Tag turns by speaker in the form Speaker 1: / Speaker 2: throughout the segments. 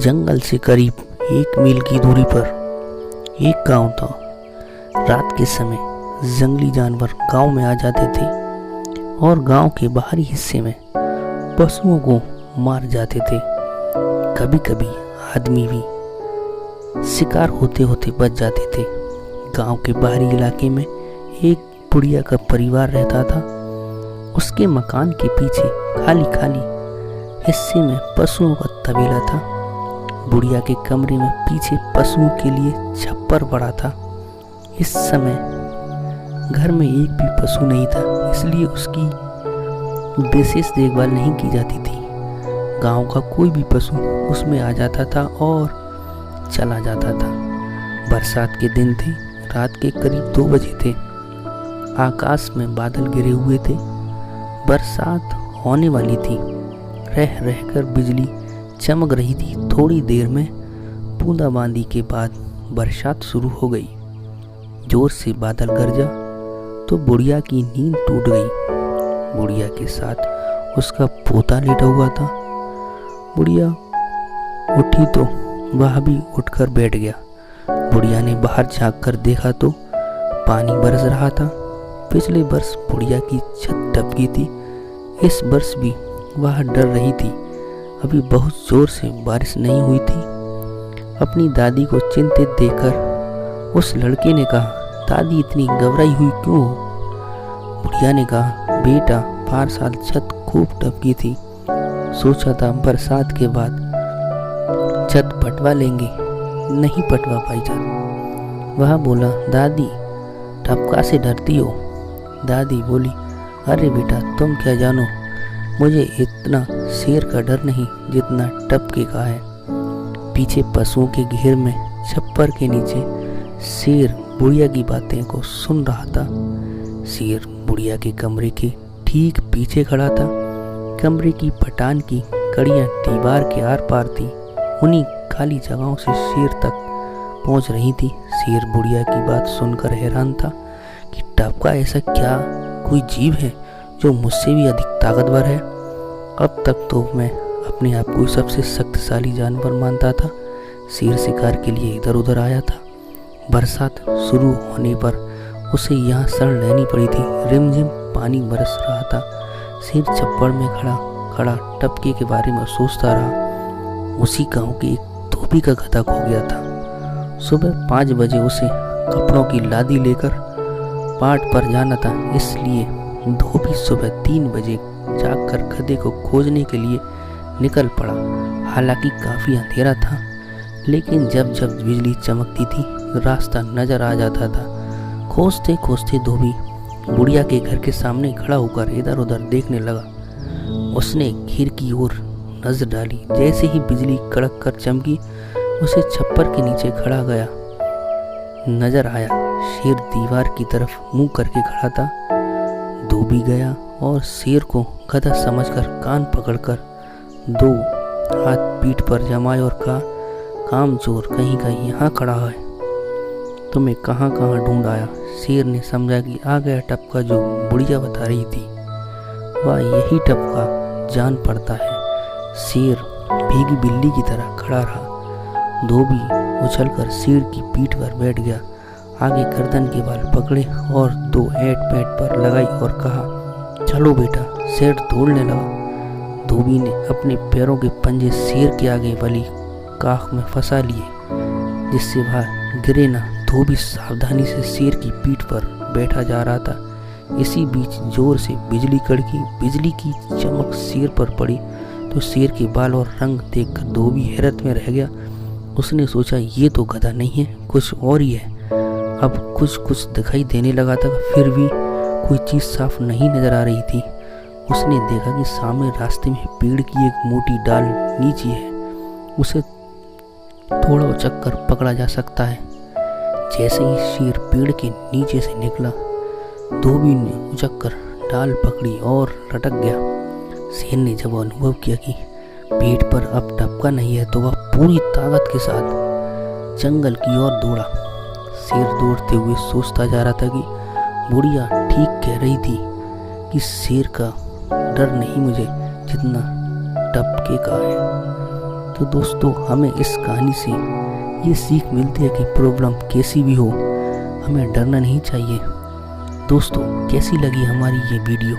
Speaker 1: जंगल से करीब 1 मील की दूरी पर एक गांव था। रात के समय जंगली जानवर गांव में आ जाते थे और गांव के बाहरी हिस्से में पशुओं को मार जाते थे। कभी कभी आदमी भी शिकार होते होते बच जाते थे। गांव के बाहरी इलाके में एक बुढ़िया का परिवार रहता था। उसके मकान के पीछे खाली खाली हिस्से में पशुओं का तबेला था। बुढ़िया के कमरे में पीछे पशुओं के लिए छप्पर पड़ा था। इस समय घर में एक भी पशु नहीं था, इसलिए उसकी विशेष देखभाल नहीं की जाती थी। गांव का कोई भी पशु उसमें आ जाता था और चला जाता था। बरसात के दिन थे। रात के करीब 2 बजे थे। आकाश में बादल घिरे हुए थे। बरसात होने वाली थी। रह रहकर बिजली चमक रही थी। थोड़ी देर में बूंदाबांदी के बाद बरसात शुरू हो गई। जोर से बादल गरजा तो बुढ़िया की नींद टूट गई। बुढ़िया के साथ उसका पोता लेटा हुआ था। बुढ़िया उठी तो वह भी उठकर बैठ गया। बुढ़िया ने बाहर झांक कर देखा तो पानी बरस रहा था। पिछले वर्ष बुढ़िया की छत टपकी थी। इस वर्ष भी वह डर रही थी। अभी बहुत जोर से बारिश नहीं हुई थी। अपनी दादी को चिंतित देखकर उस लड़के ने कहा, दादी इतनी घबराई हुई क्यों हो? बुढ़िया ने कहा, बेटा 5 साल छत खूब टपकी थी। सोचा था बरसात के बाद छत पटवा लेंगे, नहीं पटवा पाई छत। वह बोला, दादी टपका से डरती हो? दादी बोली, अरे बेटा तुम क्या जानो, मुझे इतना शेर का डर नहीं जितना टपके का है। पीछे पशुओं के घेर में छप्पर के नीचे शेर बुढ़िया की बातें को सुन रहा था। शेर बुढ़िया के कमरे के ठीक पीछे खड़ा था। कमरे की पटान की कड़ियां दीवार के आर पार थी। उन्हीं खाली जगहों से शेर तक पहुंच रही थी। शेर बुढ़िया की बात सुनकर हैरान था कि टपका ऐसा क्या कोई जीव है जो मुझसे भी अधिक ताकतवर है? अब तक तो मैं अपने आप को सबसे शक्तिशाली जानवर मानता था। शेर शिकार के लिए इधर उधर आया था। बरसात शुरू होने पर उसे यहाँ शरण लेनी पड़ी थी। रिमझिम पानी बरस रहा था। शेर छप्पड़ में खड़ा खड़ा टपके के बारे में सोचता रहा। उसी गांव के एक धोबी का गधा खो गया था। सुबह 5 बजे उसे कपड़ों की लादी लेकर पाट पर जाना था, इसलिए धोबी सुबह 3 बजे जागकर गधे को खोजने के लिए निकल पड़ा। हालांकि काफी अंधेरा था, लेकिन जब जब बिजली चमकती थी रास्ता नजर आ जाता था। खोजते खोजते धोबी बुढ़िया के घर के सामने खड़ा होकर इधर उधर देखने लगा। उसने घेर की ओर नजर डाली। जैसे ही बिजली कड़क कर चमकी, उसे छप्पर के नीचे खड़ा गया नजर आया। शेर दीवार की तरफ मुंह करके खड़ा था। धोबी गया और शेर को गधा समझकर कान पकड़कर 2 हाथ पीठ पर जमाए और कहा, कामचोर कहीं का यहाँ खड़ा है, तुम्हें कहाँ कहाँ ढूंढ आया। शेर ने समझा कि आ गया टपका जो बुढ़िया बता रही थी। वह यही टपका जान पड़ता है। शेर भीगी बिल्ली की तरह खड़ा रहा। धोबी उछलकर शेर की पीठ पर बैठ गया। आगे गर्दन के बाल पकड़े और 2 ऐंठ पैंट पर लगाई और कहा, चलो बेटा। शेर दौड़ने लगा। धोबी ने अपने पैरों के पंजे शेर के आगे वाली काख में फंसा लिए, जिससे वह गिरे ना। धोबी सावधानी से शेर की पीठ पर बैठा जा रहा था। इसी बीच जोर से बिजली कड़की। बिजली की चमक शेर पर पड़ी तो शेर के बाल और रंग देखकर धोबी हैरत में रह गया। उसने सोचा, ये तो गधा नहीं है, कुछ और ही है। अब कुछ कुछ दिखाई देने लगा था, फिर भी कोई चीज़ साफ नहीं नजर आ रही थी। उसने देखा कि सामने रास्ते में पेड़ की एक मोटी डाल नीचे है। उसे थोड़ा उचक कर पकड़ा जा सकता है। जैसे ही शेर पेड़ के नीचे से निकला, धोबी ने उचक कर डाल पकड़ी और लटक गया। शेर ने जब अनुभव किया कि पेट पर अब टपका नहीं है, तो वह पूरी ताकत के साथ जंगल की ओर दौड़ा। शेर दौड़ते हुए सोचता जा रहा था कि बुढ़िया ठीक कह रही थी कि शेर का डर नहीं मुझे जितना टपके का है। तो दोस्तों हमें इस कहानी से ये सीख मिलती है कि प्रॉब्लम कैसी भी हो हमें डरना नहीं चाहिए। दोस्तों कैसी लगी हमारी ये वीडियो?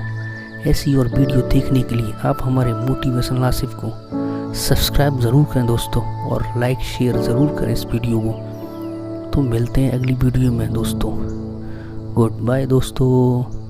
Speaker 1: ऐसी और वीडियो देखने के लिए आप हमारे मोटिवेशनल आसिफ को सब्सक्राइब ज़रूर करें दोस्तों, और लाइक शेयर ज़रूर करें इस वीडियो को। तो मिलते हैं अगली वीडियो में दोस्तों। गुड बाय दोस्तों।